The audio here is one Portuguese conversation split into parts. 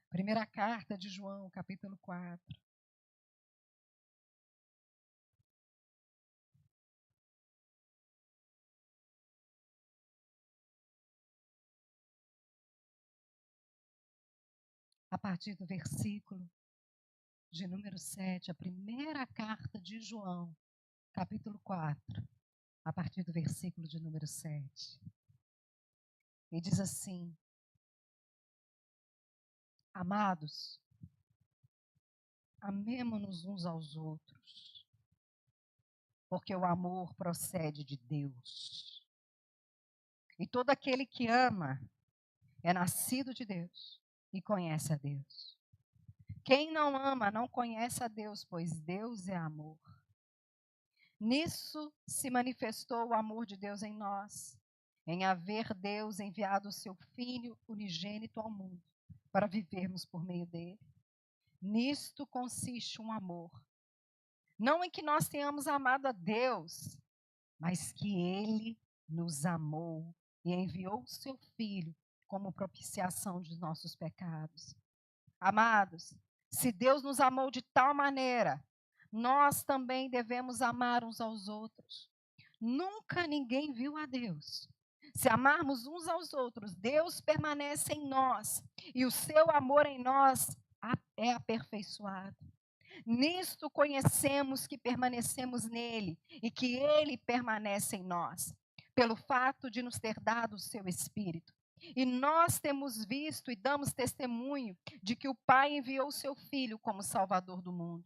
Primeira carta de João, capítulo 4. A partir do versículo de número 7, a primeira carta de João, capítulo 4, a partir do versículo de número 7. E diz assim: Amados, amemo-nos uns aos outros, porque o amor procede de Deus. E todo aquele que ama é nascido de Deus e conhece a Deus. Quem não ama não conhece a Deus, pois Deus é amor. Nisso se manifestou o amor de Deus em nós, em haver Deus enviado o seu Filho unigênito ao mundo, para vivermos por meio dele. Nisto consiste um amor. Não em que nós tenhamos amado a Deus, mas que ele nos amou e enviou o seu Filho como propiciação de nossos pecados. Amados, se Deus nos amou de tal maneira, nós também devemos amar uns aos outros. Nunca ninguém viu a Deus. Se amarmos uns aos outros, Deus permanece em nós e o seu amor em nós é aperfeiçoado. Nisto conhecemos que permanecemos nele e que ele permanece em nós, pelo fato de nos ter dado o seu Espírito. E nós temos visto e damos testemunho de que o Pai enviou o seu Filho como Salvador do mundo.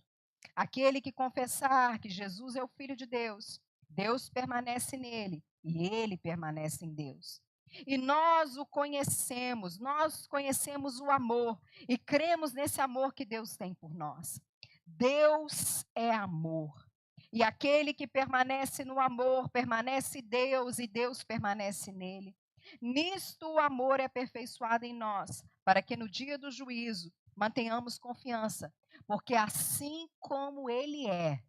Aquele que confessar que Jesus é o Filho de Deus, Deus permanece nele e ele permanece em Deus. E nós nós conhecemos o amor e cremos nesse amor que Deus tem por nós. Deus é amor. E aquele que permanece no amor, permanece Deus e Deus permanece nele. Nisto o amor é aperfeiçoado em nós, para que no dia do juízo mantenhamos confiança, porque assim como ele é,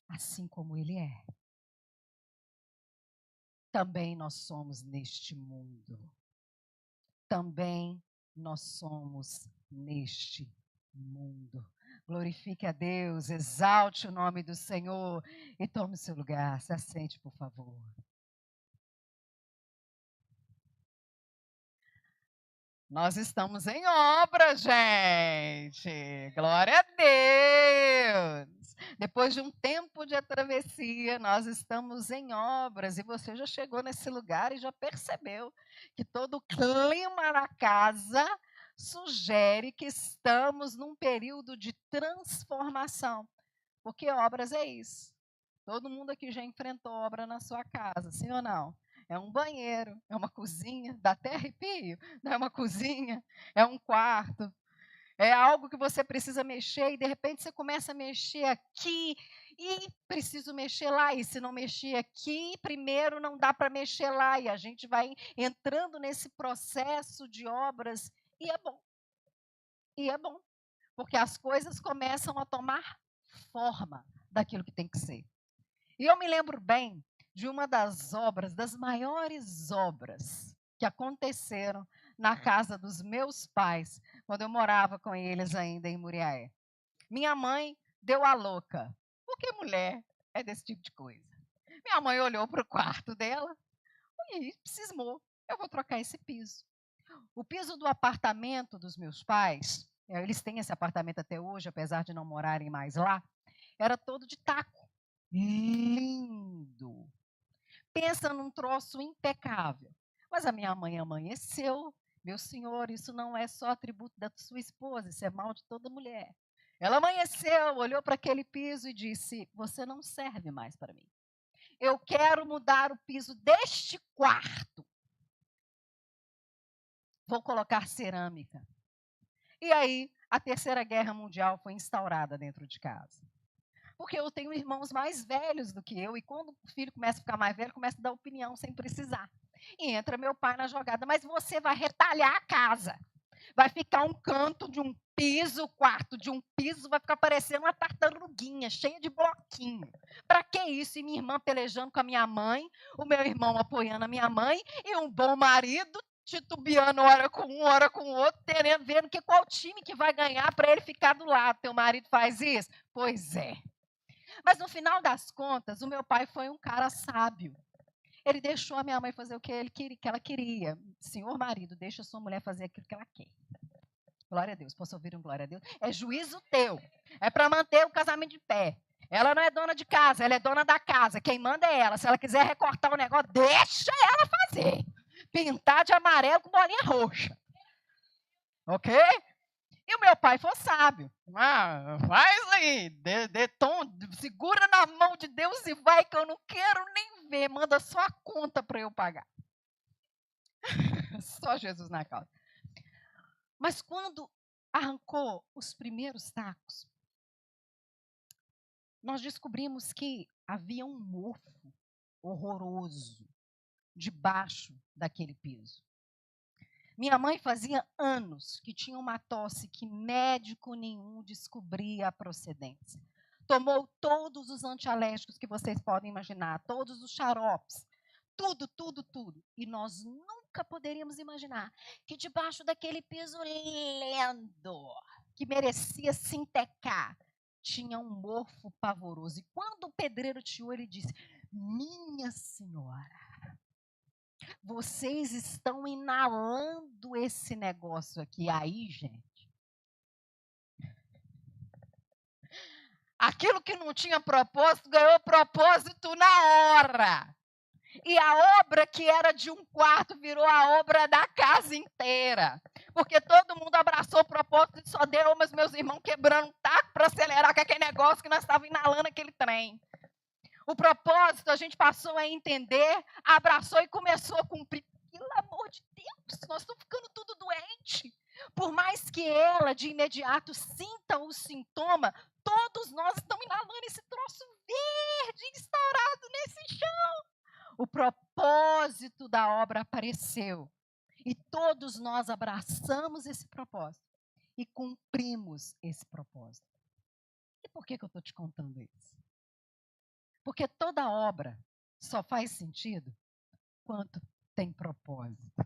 assim como ele é, também nós somos neste mundo. Também nós somos neste mundo. Glorifique a Deus, exalte o nome do Senhor e tome seu lugar. Se assente, por favor. Nós estamos em obra, gente. Glória a Deus. Depois de um tempo de travessia, nós estamos em obras. E você já chegou nesse lugar e já percebeu que todo o clima na casa sugere que estamos num período de transformação. Porque obras é isso. Todo mundo aqui já enfrentou obra na sua casa, sim ou não? É um banheiro, é uma cozinha, dá até arrepio, não é uma cozinha, é um quarto, é algo que você precisa mexer e de repente você começa a mexer aqui e preciso mexer lá, e se não mexer aqui, primeiro não dá para mexer lá, e a gente vai entrando nesse processo de obras e é bom, porque as coisas começam a tomar forma daquilo que tem que ser. E eu me lembro bem de uma das obras, das maiores obras que aconteceram na casa dos meus pais, quando eu morava com eles ainda em Muriaé. Minha mãe deu a louca, porque mulher é desse tipo de coisa. Minha mãe olhou para o quarto dela e cismou, eu vou trocar esse piso. O piso do apartamento dos meus pais, eles têm esse apartamento até hoje, apesar de não morarem mais lá, era todo de taco. Lindo. Pensa num troço impecável. Mas a minha mãe amanheceu. Meu senhor, isso não é só atributo da sua esposa, isso é mal de toda mulher. Ela amanheceu, olhou para aquele piso e disse: Você não serve mais para mim. Eu quero mudar o piso deste quarto. Vou colocar cerâmica. E aí, a Terceira Guerra Mundial foi instaurada dentro de casa. Porque eu tenho irmãos mais velhos do que eu, e quando o filho começa a ficar mais velho, começa a dar opinião sem precisar. E entra meu pai na jogada, mas você vai retalhar a casa. Vai ficar um canto de um piso, o quarto de um piso vai ficar parecendo uma tartaruguinha, cheia de bloquinho. Para que isso? E minha irmã pelejando com a minha mãe, o meu irmão apoiando a minha mãe, e um bom marido titubeando hora com um, hora com o outro, vendo qual time que vai ganhar para ele ficar do lado. Teu marido faz isso? Pois é. Mas no final das contas, o meu pai foi um cara sábio. Ele deixou a minha mãe fazer o que ela queria. Senhor marido, deixa a sua mulher fazer aquilo que ela quer. Glória a Deus. Posso ouvir um glória a Deus? É juízo teu. É para manter o casamento de pé. Ela não é dona de casa, ela é dona da casa. Quem manda é ela. Se ela quiser recortar o negócio, deixa ela fazer. Pintar de amarelo com bolinha roxa. Ok? E o meu pai foi sábio. Faz aí, segura na mão de Deus e vai, que eu não quero nem ver. Manda só a conta para eu pagar. Só Jesus na causa. Mas quando arrancou os primeiros tacos, nós descobrimos que havia um mofo horroroso debaixo daquele piso. Minha mãe fazia anos que tinha uma tosse que médico nenhum descobria a procedência. Tomou todos os antialérgicos que vocês podem imaginar, todos os xaropes, tudo. E nós nunca poderíamos imaginar que debaixo daquele piso lindo, que merecia se entecar, tinha um mofo pavoroso. E quando o pedreiro tirou, ele disse: minha senhora, vocês estão inalando esse negócio aqui. Aí, gente, aquilo que não tinha propósito, ganhou propósito na hora. E a obra que era de um quarto virou a obra da casa inteira. Porque todo mundo abraçou o propósito e só deu, mas meus irmãos quebrando taco para acelerar com aquele negócio que nós estávamos inalando aquele trem. O propósito a gente passou a entender, abraçou e começou a cumprir. Pelo amor de Deus, nós estamos ficando tudo doente. Por mais que ela, de imediato, sinta o sintoma, todos nós estamos inalando esse troço verde instaurado nesse chão. O propósito da obra apareceu. E todos nós abraçamos esse propósito e cumprimos esse propósito. E por que eu estou te contando isso? Porque toda obra só faz sentido quando tem propósito.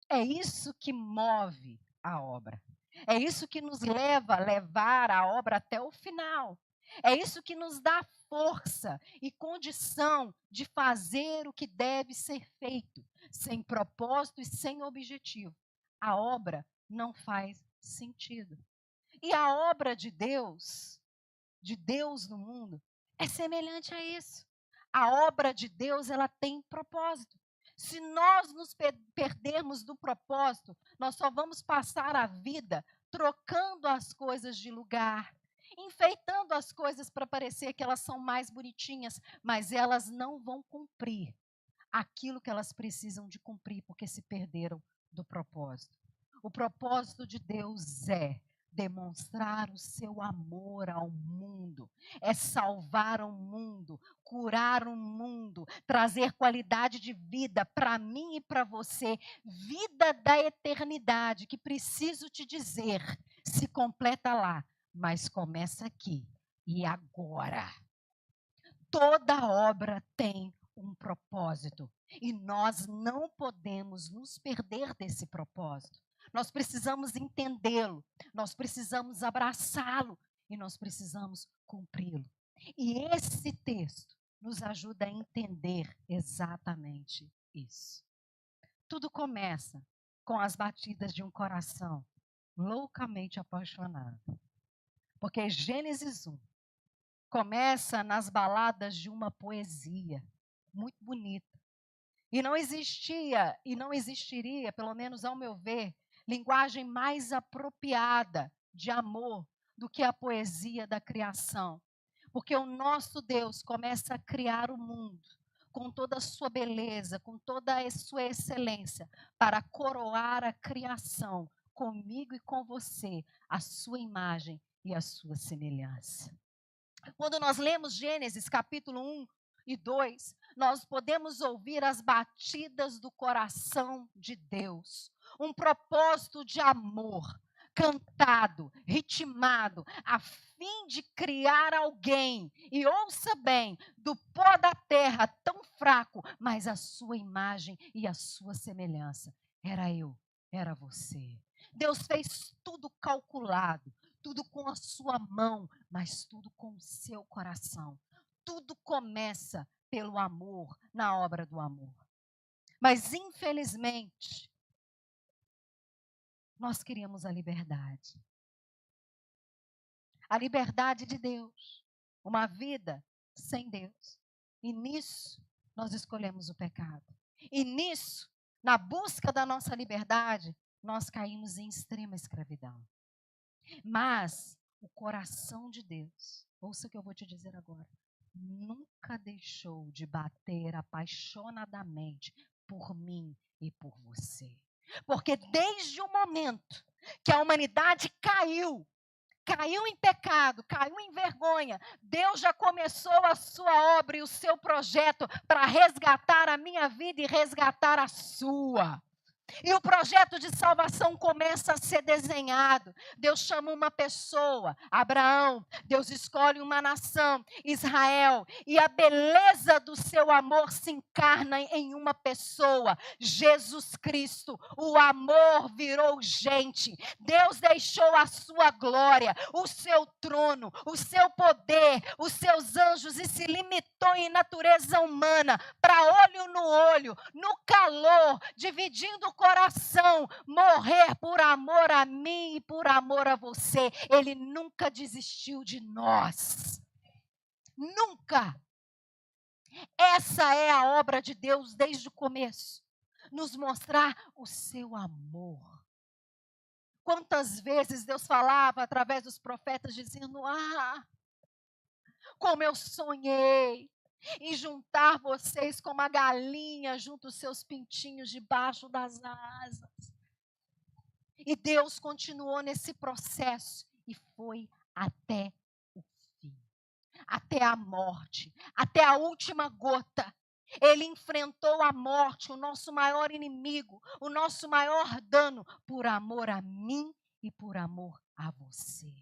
É isso que move a obra. É isso que nos leva a levar a obra até o final. É isso que nos dá força e condição de fazer o que deve ser feito, sem propósito e sem objetivo. A obra não faz sentido. E a obra de Deus no mundo, é semelhante a isso. A obra de Deus, ela tem propósito. Se nós nos perdermos do propósito, nós só vamos passar a vida trocando as coisas de lugar, enfeitando as coisas para parecer que elas são mais bonitinhas, mas elas não vão cumprir aquilo que elas precisam de cumprir, porque se perderam do propósito. O propósito de Deus é demonstrar o seu amor ao mundo, é salvar o mundo, curar o mundo, trazer qualidade de vida para mim e para você, vida da eternidade, que preciso te dizer, se completa lá, mas começa aqui e agora. Toda obra tem um propósito e nós não podemos nos perder desse propósito. Nós precisamos entendê-lo, nós precisamos abraçá-lo e nós precisamos cumpri-lo. E esse texto nos ajuda a entender exatamente isso. Tudo começa com as batidas de um coração loucamente apaixonado. Porque Gênesis 1 começa nas baladas de uma poesia muito bonita. E não existia e não existiria, pelo menos ao meu ver, linguagem mais apropriada de amor do que a poesia da criação. Porque o nosso Deus começa a criar o mundo com toda a sua beleza, com toda a sua excelência, para coroar a criação comigo e com você, a sua imagem e a sua semelhança. Quando nós lemos Gênesis capítulo 1 e 2, nós podemos ouvir as batidas do coração de Deus. um propósito de amor, cantado, ritmado, a fim de criar alguém, e ouça bem, do pó da terra, tão fraco, mas a sua imagem e a sua semelhança. Era eu, era você. Deus fez tudo calculado, tudo com a sua mão, mas tudo com o seu coração. Tudo começa pelo amor, na obra do amor. Mas, infelizmente, nós queríamos a liberdade. A liberdade de Deus. Uma vida sem Deus. E nisso, nós escolhemos o pecado. E nisso, na busca da nossa liberdade, nós caímos em extrema escravidão. Mas o coração de Deus, ouça o que eu vou te dizer agora, nunca deixou de bater apaixonadamente por mim e por você. Porque desde o momento que a humanidade caiu em pecado, caiu em vergonha, Deus já começou a sua obra e o seu projeto para resgatar a minha vida e resgatar a sua. E o projeto de salvação começa a ser desenhado. Deus chama uma pessoa, Abraão. Deus escolhe uma nação, Israel. E a beleza do seu amor se encarna em uma pessoa, Jesus Cristo. O amor virou gente. Deus deixou a sua glória, o seu trono, o seu poder, os seus anjos e se limitou em natureza humana para olho no olho, no calor, dividindo o coração, morrer por amor a mim e por amor a você. Ele nunca desistiu de nós. Nunca. Essa é a obra de Deus desde o começo. Nos mostrar o seu amor. Quantas vezes Deus falava através dos profetas dizendo: como eu sonhei em juntar vocês como a galinha junto os seus pintinhos debaixo das asas. E Deus continuou nesse processo e foi até o fim, até a morte, até a última gota. Ele enfrentou a morte, o nosso maior inimigo, o nosso maior dano, por amor a mim e por amor a você.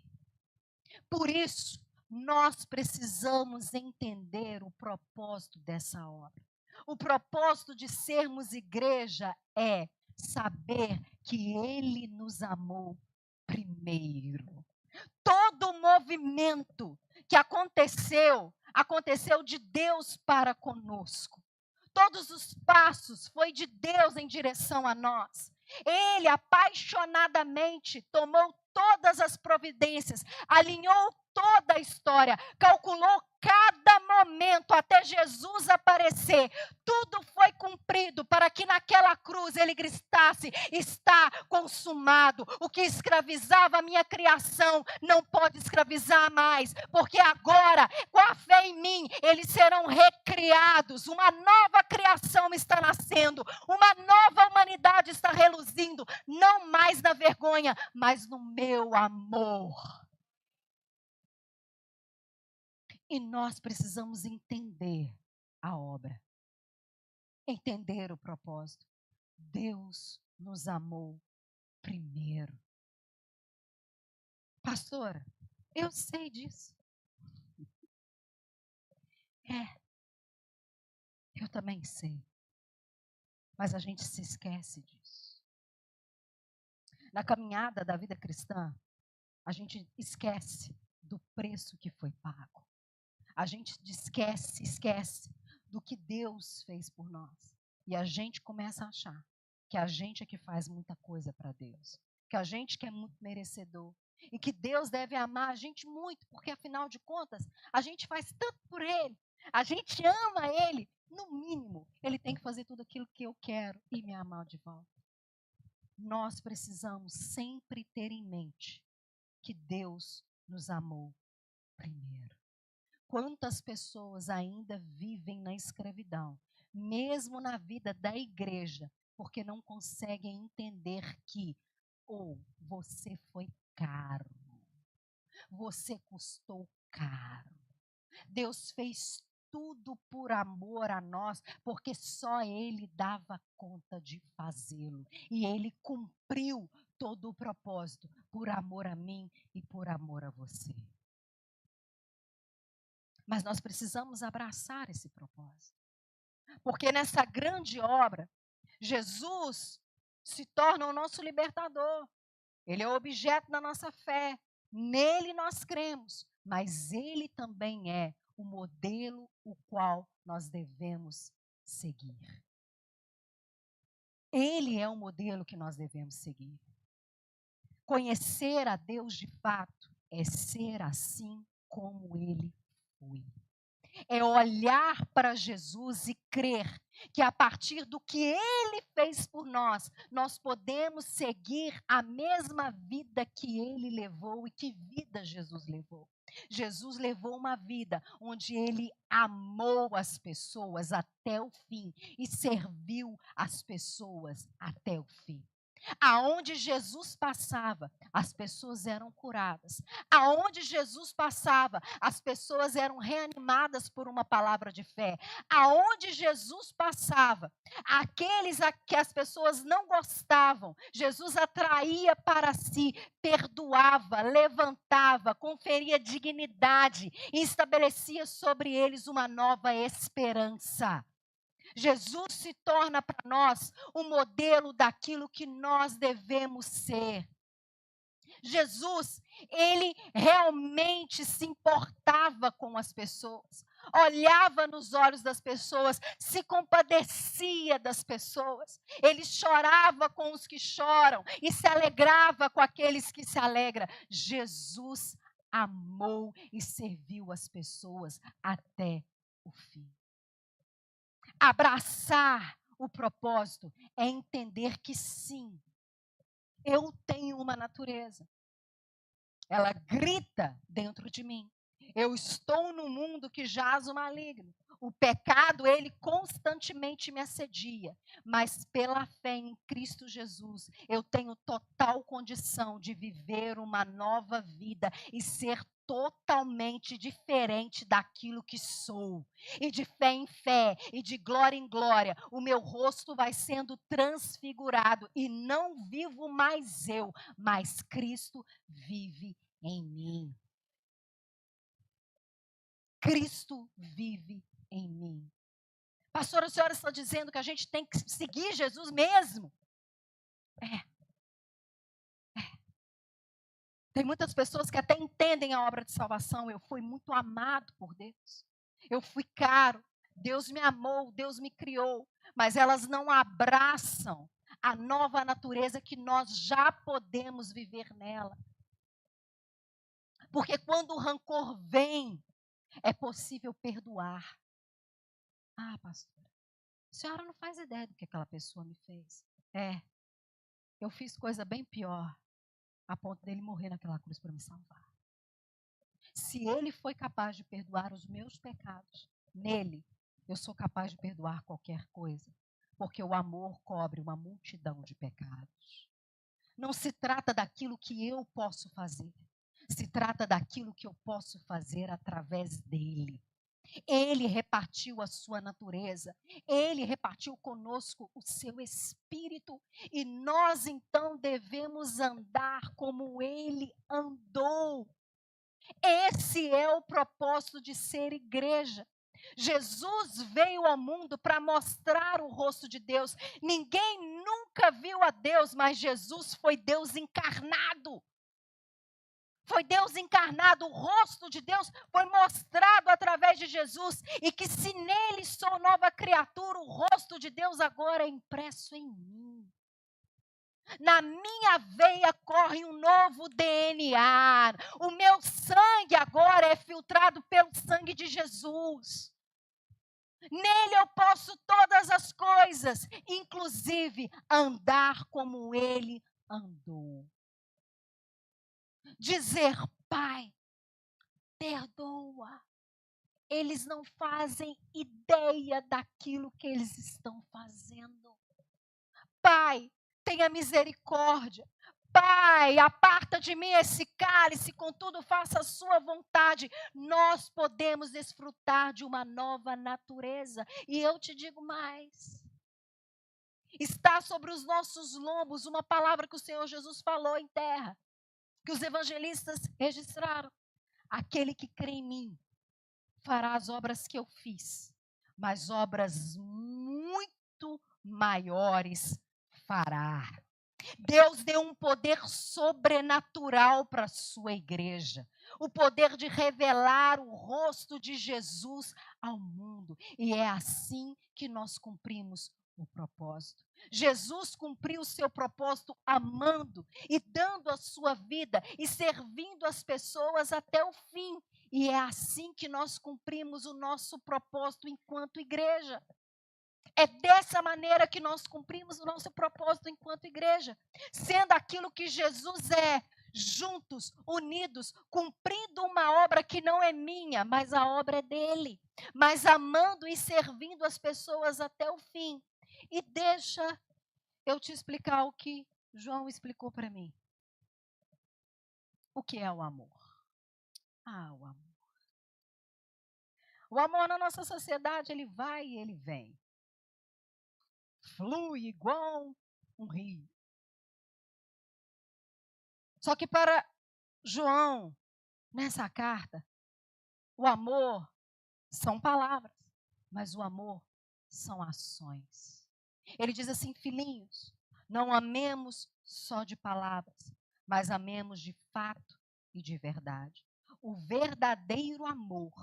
Por isso, nós precisamos entender o propósito dessa obra. O propósito de sermos igreja é saber que Ele nos amou primeiro. Todo o movimento que aconteceu de Deus para conosco. Todos os passos foi de Deus em direção a nós. Ele apaixonadamente tomou todas as providências, alinhou toda a história, calculou cada momento até Jesus aparecer. Tudo foi cumprido para que naquela cruz ele gritasse: está consumado. O que escravizava a minha criação não pode escravizar mais, porque agora, com a fé em mim, eles serão recriados. Uma nova criação está nascendo, uma nova humanidade está reluzindo, não mais na vergonha, mas no meu amor. E nós precisamos entender a obra, entender o propósito. Deus nos amou primeiro. Pastora, eu sei disso. Eu também sei. Mas a gente se esquece disso. Na caminhada da vida cristã, a gente esquece do preço que foi pago. A gente esquece do que Deus fez por nós. E a gente começa a achar que a gente é que faz muita coisa para Deus. Que a gente que é muito merecedor. E que Deus deve amar a gente muito, porque afinal de contas, a gente faz tanto por Ele. A gente ama Ele. No mínimo, Ele tem que fazer tudo aquilo que eu quero e me amar de volta. Nós precisamos sempre ter em mente que Deus nos amou primeiro. Quantas pessoas ainda vivem na escravidão, mesmo na vida da igreja, porque não conseguem entender que você foi caro, você custou caro. Deus fez tudo por amor a nós, porque só Ele dava conta de fazê-lo. E Ele cumpriu todo o propósito por amor a mim e por amor a você. Mas nós precisamos abraçar esse propósito. Porque nessa grande obra, Jesus se torna o nosso libertador. Ele é o objeto da nossa fé. Nele nós cremos, mas ele também é o modelo o qual nós devemos seguir. Ele é o modelo que nós devemos seguir. Conhecer a Deus de fato é ser assim como ele foi. É olhar para Jesus e crer que a partir do que Ele fez por nós, nós podemos seguir a mesma vida que Ele levou. E que vida Jesus levou? Jesus levou uma vida onde Ele amou as pessoas até o fim e serviu as pessoas até o fim. Aonde Jesus passava, as pessoas eram curadas. Aonde Jesus passava, as pessoas eram reanimadas por uma palavra de fé. Aonde Jesus passava, aqueles a que as pessoas não gostavam, Jesus atraía para si, perdoava, levantava, conferia dignidade e estabelecia sobre eles uma nova esperança. Jesus se torna para nós o modelo daquilo que nós devemos ser. Jesus, ele realmente se importava com as pessoas, olhava nos olhos das pessoas, se compadecia das pessoas. Ele chorava com os que choram e se alegrava com aqueles que se alegram. Jesus amou e serviu as pessoas até o fim. Abraçar o propósito é entender que sim, eu tenho uma natureza. Ela grita dentro de mim. Eu estou num mundo que jaz o maligno. O pecado, ele constantemente me assedia. Mas pela fé em Cristo Jesus, eu tenho total condição de viver uma nova vida e ser totalmente diferente daquilo que sou. E de fé em fé, e de glória em glória, o meu rosto vai sendo transfigurado. E não vivo mais eu, mas Cristo vive em mim. Cristo vive em mim. Pastora, a senhora está dizendo que a gente tem que seguir Jesus mesmo? Tem muitas pessoas que até entendem a obra de salvação. Eu fui muito amado por Deus. Eu fui caro. Deus me amou, Deus me criou. Mas elas não abraçam a nova natureza que nós já podemos viver nela. Porque quando o rancor vem, é possível perdoar. Ah, pastora, a senhora não faz ideia do que aquela pessoa me fez. Eu fiz coisa bem pior, a ponto dele morrer naquela cruz para me salvar. Se ele foi capaz de perdoar os meus pecados, nele, eu sou capaz de perdoar qualquer coisa. Porque o amor cobre uma multidão de pecados. Não se trata daquilo que eu posso fazer. Se trata daquilo que eu posso fazer através dele. Ele repartiu a sua natureza, ele repartiu conosco o seu espírito, e nós então devemos andar como ele andou. Esse é o propósito de ser igreja. Jesus veio ao mundo para mostrar o rosto de Deus. Ninguém nunca viu a Deus, mas Jesus foi Deus encarnado. Foi Deus encarnado, o rosto de Deus foi mostrado através de Jesus. E que se nele sou nova criatura, o rosto de Deus agora é impresso em mim. Na minha veia corre um novo DNA. O meu sangue agora é filtrado pelo sangue de Jesus. Nele eu posso todas as coisas, inclusive andar como ele andou. Dizer, Pai, perdoa. Eles não fazem ideia daquilo que eles estão fazendo. Pai, tenha misericórdia. Pai, aparta de mim esse cálice, contudo faça a sua vontade. Nós podemos desfrutar de uma nova natureza. E eu te digo mais. Está sobre os nossos lombos uma palavra que o Senhor Jesus falou em terra, que os evangelistas registraram. Aquele que crê em mim fará as obras que eu fiz, mas obras muito maiores fará. Deus deu um poder sobrenatural para a sua igreja. O poder de revelar o rosto de Jesus ao mundo. E é assim que nós cumprimos o propósito. Jesus cumpriu o seu propósito amando e dando a sua vida e servindo as pessoas até o fim. E é assim que nós cumprimos o nosso propósito enquanto igreja. É dessa maneira que nós cumprimos o nosso propósito enquanto igreja, sendo aquilo que Jesus é, juntos, unidos, cumprindo uma obra que não é minha, mas a obra é dele, mas amando e servindo as pessoas até o fim. E deixa eu te explicar o que João explicou para mim. O que é o amor? O amor. O amor na nossa sociedade, ele vai e ele vem. Flui igual um rio. Só que para João, nessa carta, o amor são palavras, mas o amor são ações. Ele diz assim: filhinhos, não amemos só de palavras, mas amemos de fato e de verdade. O verdadeiro amor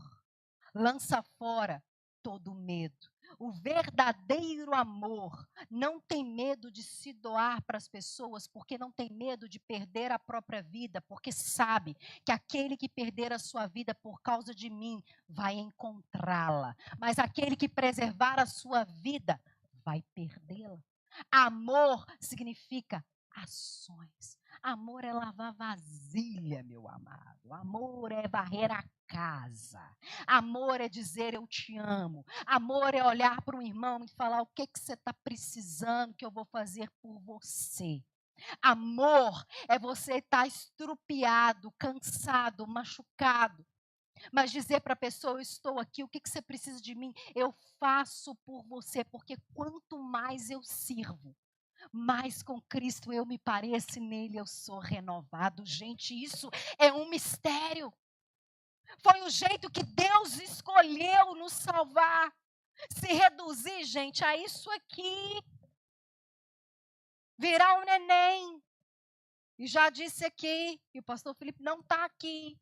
lança fora todo medo. O verdadeiro amor não tem medo de se doar para as pessoas, porque não tem medo de perder a própria vida, porque sabe que aquele que perder a sua vida por causa de mim vai encontrá-la. Mas aquele que preservar a sua vida vai perdê-la. Amor significa ações. Amor é lavar vasilha, meu amado. Amor é varrer a casa. Amor é dizer eu te amo. Amor é olhar para um irmão e falar o que você está precisando que eu vou fazer por você. Amor é você estar estrupiado, cansado, machucado. Mas dizer para a pessoa, eu estou aqui, o que você precisa de mim? Eu faço por você, porque quanto mais eu sirvo, mais com Cristo eu me pareço e nele eu sou renovado. Gente, isso é um mistério. Foi o jeito que Deus escolheu nos salvar. Se reduzir, gente, a isso aqui. Virar um neném. E já disse aqui, e o pastor Felipe não está aqui.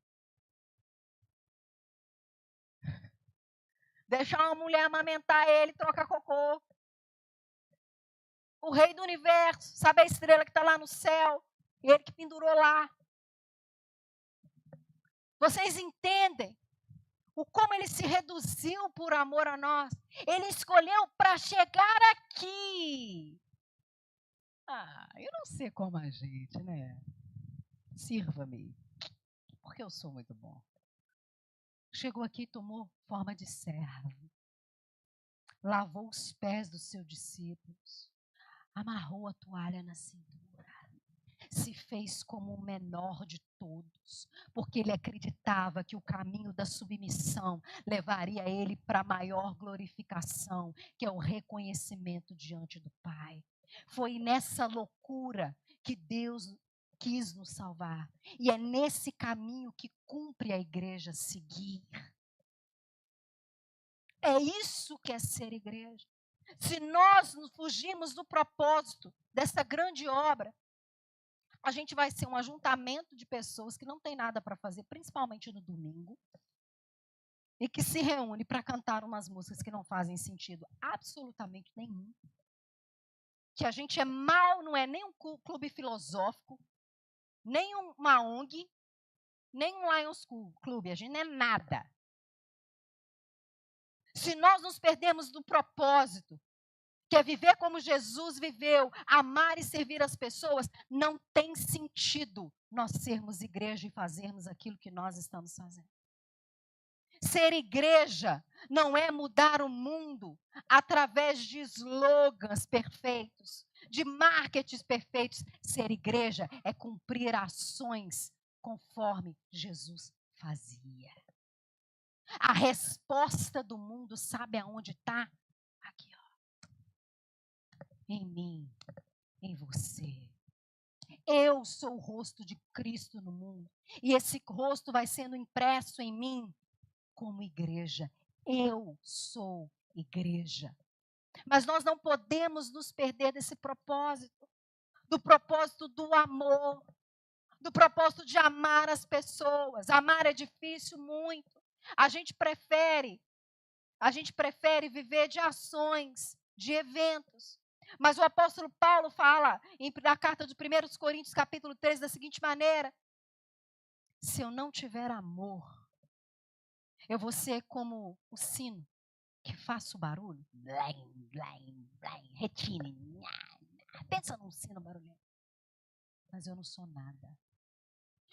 Deixar uma mulher amamentar ele, trocar cocô. O rei do universo, sabe a estrela que está lá no céu? Ele que pendurou lá. Vocês entendem o como ele se reduziu por amor a nós? Ele escolheu para chegar aqui. Eu não sei como a gente, né? Sirva-me, porque eu sou muito bom. Chegou aqui e tomou forma de servo. Lavou os pés dos seus discípulos. Amarrou a toalha na cintura. Se fez como o menor de todos, porque ele acreditava que o caminho da submissão levaria ele para a maior glorificação, que é o reconhecimento diante do Pai. Foi nessa loucura que Deus quis nos salvar. E é nesse caminho que cumpre a igreja seguir. É isso que é ser igreja. Se nós fugirmos do propósito dessa grande obra, a gente vai ser um ajuntamento de pessoas que não tem nada para fazer, principalmente no domingo, e que se reúne para cantar umas músicas que não fazem sentido absolutamente nenhum. Que a gente é mal, não é nem um clube filosófico, nem uma ONG, nem um Lions Club, a gente não é nada. Se nós nos perdemos do propósito, que é viver como Jesus viveu, amar e servir as pessoas, não tem sentido nós sermos igreja e fazermos aquilo que nós estamos fazendo. Ser igreja não é mudar o mundo através de slogans perfeitos, de marketings perfeitos. Ser igreja é cumprir ações conforme Jesus fazia. A resposta do mundo, sabe aonde está? Aqui, ó. Em mim, em você. Eu sou o rosto de Cristo no mundo. E esse rosto vai sendo impresso em mim como igreja. Eu sou igreja. Mas nós não podemos nos perder desse propósito. Do propósito do amor. Do propósito de amar as pessoas. Amar é difícil muito. A gente prefere viver de ações, de eventos. Mas o apóstolo Paulo fala na carta de 1 Coríntios, capítulo 13, da seguinte maneira: se eu não tiver amor, eu vou ser como o sino que faz o barulho. Blim, blim, blim, retine. Pensa num sino barulhento. Mas eu não sou nada.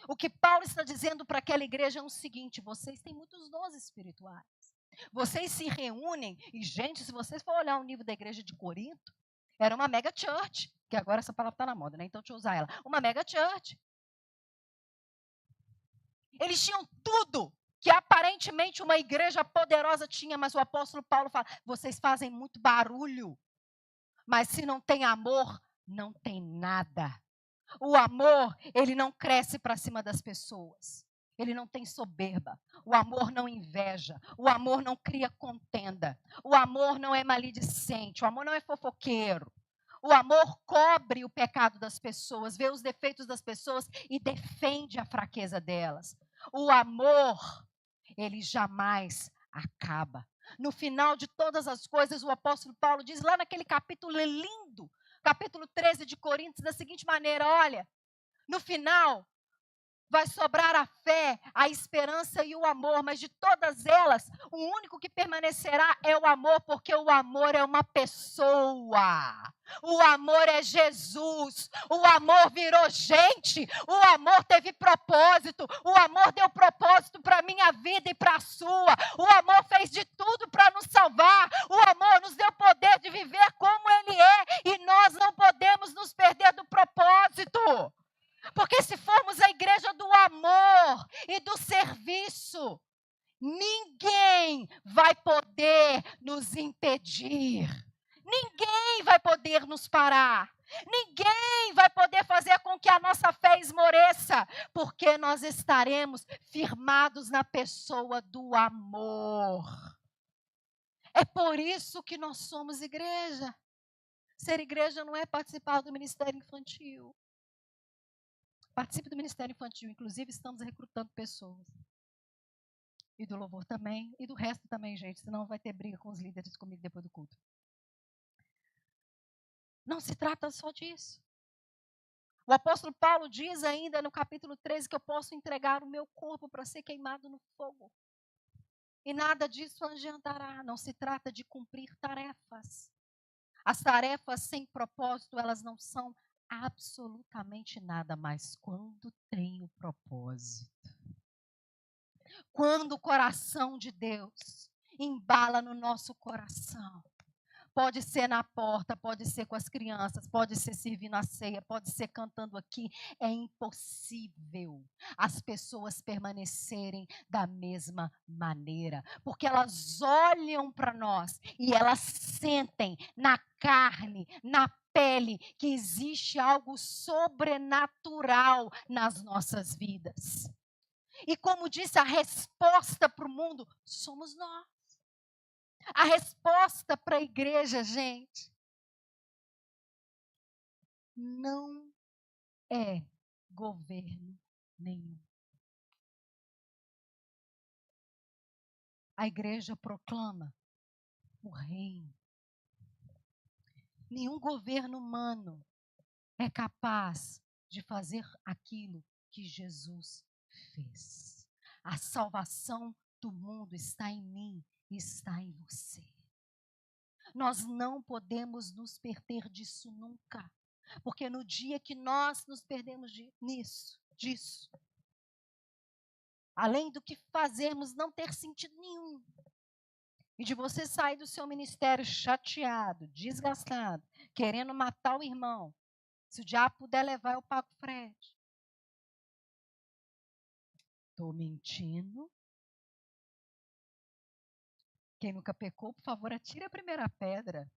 O que Paulo está dizendo para aquela igreja é o seguinte: vocês têm muitos dons espirituais. Vocês se reúnem, e gente, se vocês for olhar o nível da igreja de Corinto, era uma mega church, que agora essa palavra está na moda, né? Então deixa eu usar ela. Uma mega church. Eles tinham tudo que aparentemente uma igreja poderosa tinha, mas o apóstolo Paulo fala: vocês fazem muito barulho, mas se não tem amor, não tem nada. O amor, ele não cresce para cima das pessoas. Ele não tem soberba. O amor não inveja. O amor não cria contenda. O amor não é maledicente. O amor não é fofoqueiro. O amor cobre o pecado das pessoas, vê os defeitos das pessoas e defende a fraqueza delas. O amor, ele jamais acaba. No final de todas as coisas, o apóstolo Paulo diz lá naquele capítulo lindo, capítulo 13 de Coríntios, da seguinte maneira: olha, no final vai sobrar a fé, a esperança e o amor, mas de todas elas, o único que permanecerá é o amor, porque o amor é uma pessoa. O amor é Jesus. O amor virou gente. O amor teve propósito. O amor deu propósito para a minha vida e para a sua. O amor fez de tudo para nos salvar. O amor nos deu poder de viver como Ele é. E nós não podemos nos perder do propósito. Porque se formos a igreja do amor e do serviço, ninguém vai poder nos impedir. Ninguém vai poder nos parar. Ninguém vai poder fazer com que a nossa fé esmoreça, porque nós estaremos firmados na pessoa do amor. É por isso que nós somos igreja. Ser igreja não é participar do ministério infantil. Participe do Ministério Infantil, inclusive estamos recrutando pessoas. E do louvor também, e do resto também, gente, senão vai ter briga com os líderes comigo depois do culto. Não se trata só disso. O apóstolo Paulo diz ainda no capítulo 13 que eu posso entregar o meu corpo para ser queimado no fogo. E nada disso adiantará, não se trata de cumprir tarefas. As tarefas sem propósito, elas não são absolutamente nada, mas quando tem o propósito. Quando o coração de Deus embala no nosso coração. Pode ser na porta, pode ser com as crianças, pode ser servindo a ceia, pode ser cantando aqui. É impossível as pessoas permanecerem da mesma maneira. Porque elas olham para nós e elas sentem na carne, na pele, que existe algo sobrenatural nas nossas vidas. E como disse, a resposta para o mundo somos nós. A resposta para a igreja, gente, não é governo nenhum. A igreja proclama o reino. Nenhum governo humano é capaz de fazer aquilo que Jesus fez. A salvação do mundo está em mim e está em você. Nós não podemos nos perder disso nunca. Porque no dia que nós nos perdemos disso, além do que fazermos não ter sentido nenhum, E de você sair do seu ministério chateado, desgastado, querendo matar o irmão. Se o diabo puder levar, eu pago frete. Estou mentindo? Quem nunca pecou, por favor, atire a primeira pedra.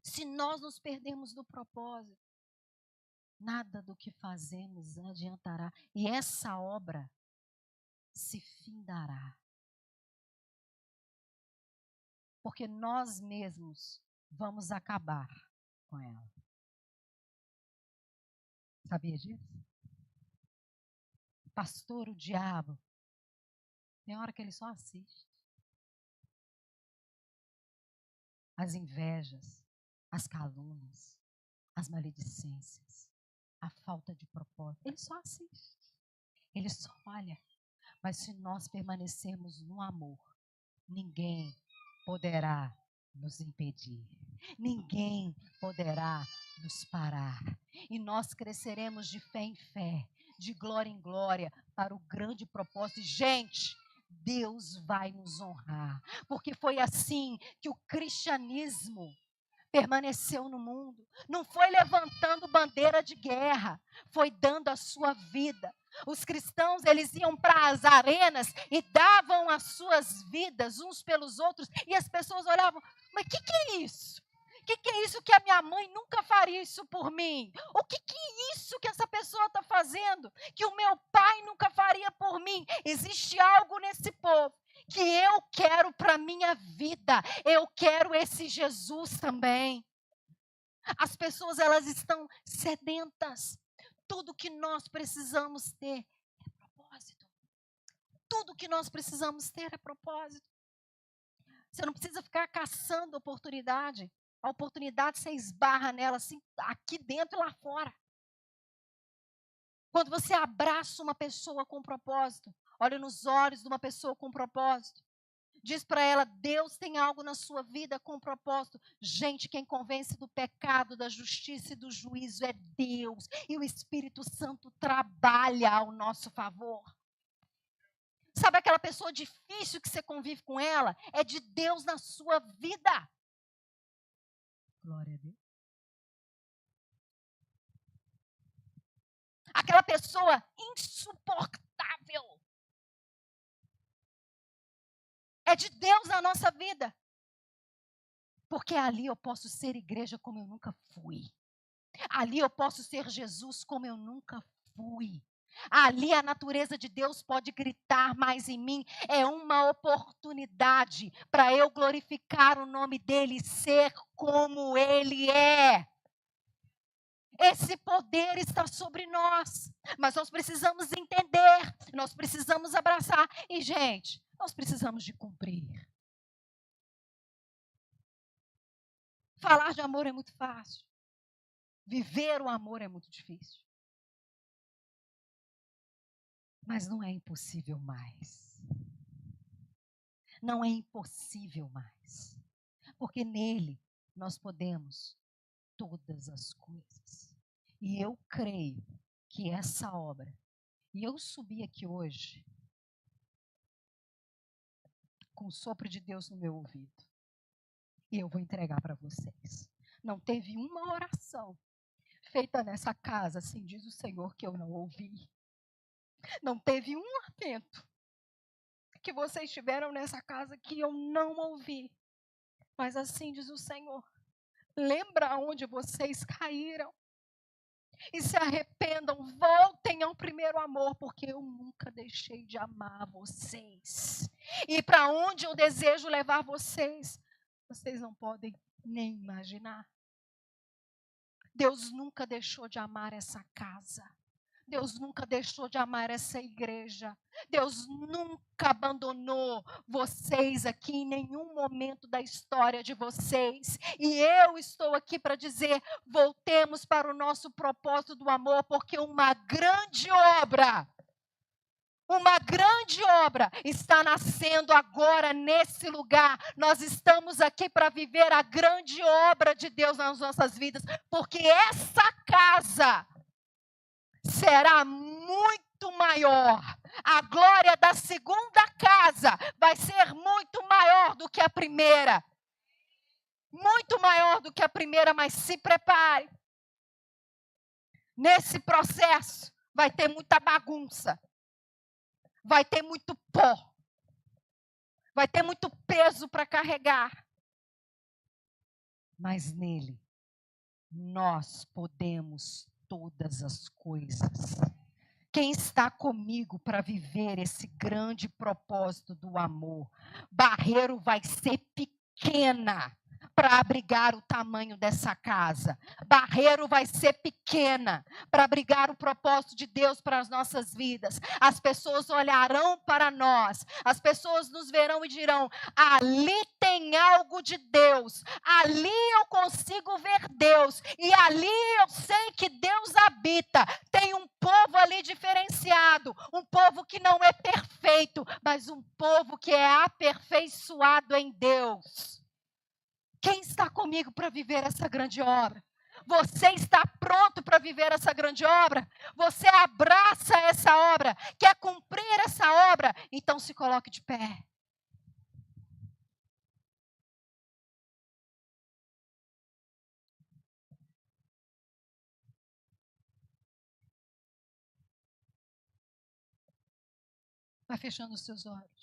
Se nós nos perdermos do propósito, nada do que fazemos adiantará. E essa obra se findará. Porque nós mesmos vamos acabar com ela. Sabia disso? Pastor, o diabo, tem hora que ele só assiste. As invejas, as calúnias, as maledicências, a falta de propósito. Ele só assiste. Ele só olha. Mas se nós permanecermos no amor, ninguém poderá nos impedir. Ninguém poderá nos parar. E nós cresceremos de fé em fé, de glória em glória, para o grande propósito. Gente, Deus vai nos honrar. Porque foi assim que o cristianismo permaneceu no mundo. Não foi levantando bandeira de guerra, foi dando a sua vida. Os cristãos, eles iam para as arenas e davam as suas vidas uns pelos outros, e as pessoas olhavam, mas o que é isso? O que é isso que a minha mãe nunca faria isso por mim? O que é isso que essa pessoa está fazendo? Que o meu pai nunca faria por mim? Existe algo nesse povo que eu quero para a minha vida. Eu quero esse Jesus também. As pessoas, elas estão sedentas. Tudo que nós precisamos ter é propósito. Tudo que nós precisamos ter é propósito. Você não precisa ficar caçando oportunidade. A oportunidade você esbarra nela assim, aqui dentro e lá fora. Quando você abraça uma pessoa com propósito, olha nos olhos de uma pessoa com propósito, diz para ela, Deus tem algo na sua vida com propósito. Gente, quem convence do pecado, da justiça e do juízo é Deus. E o Espírito Santo trabalha ao nosso favor. Sabe aquela pessoa difícil que você convive com ela? É de Deus na sua vida. Glória a Deus. Aquela pessoa insuportável. É de Deus na nossa vida. Porque ali eu posso ser igreja como eu nunca fui. Ali eu posso ser Jesus como eu nunca fui. Ali a natureza de Deus pode gritar mais em mim. É uma oportunidade para eu glorificar o nome dele e ser como ele é. Esse poder está sobre nós, mas nós precisamos entender, nós precisamos abraçar. E, gente, nós precisamos de cumprir. Falar de amor é muito fácil. Viver o amor é muito difícil. Mas não é impossível mais. Não é impossível mais. Porque nele nós podemos todas as coisas. E eu creio que essa obra, e eu subi aqui hoje com o sopro de Deus no meu ouvido, e eu vou entregar para vocês. Não teve uma oração feita nessa casa, assim diz o Senhor, que eu não ouvi. Não teve um atento que vocês tiveram nessa casa que eu não ouvi. Mas assim diz o Senhor, lembra onde vocês caíram. E se arrependam, voltem ao primeiro amor, porque eu nunca deixei de amar vocês. E para onde eu desejo levar vocês, vocês não podem nem imaginar. Deus nunca deixou de amar essa casa. Deus nunca deixou de amar essa igreja. Deus nunca abandonou vocês aqui em nenhum momento da história de vocês. E eu estou aqui para dizer, voltemos para o nosso propósito do amor, porque uma grande obra está nascendo agora nesse lugar. Nós estamos aqui para viver a grande obra de Deus nas nossas vidas, porque essa casa será muito muito maior. A glória da segunda casa vai ser muito maior do que a primeira. Muito maior do que a primeira, mas se prepare. Nesse processo vai ter muita bagunça. Vai ter muito pó. Vai ter muito peso para carregar. Mas nele, nós podemos todas as coisas. Quem está comigo para viver esse grande propósito do amor? Barreiro vai ser pequena para abrigar o tamanho dessa casa. Barreiro vai ser pequena para abrigar o propósito de Deus para as nossas vidas. As pessoas olharão para nós, as pessoas nos verão e dirão: ali tem algo de Deus, ali eu consigo ver Deus, e ali eu sei que Deus habita. Tem um povo ali diferenciado, um povo que não é perfeito, mas um povo que é aperfeiçoado em Deus. Quem está comigo para viver essa grande obra? Você está pronto para viver essa grande obra? Você abraça essa obra? Quer cumprir essa obra? Então se coloque de pé. Vai fechando os seus olhos.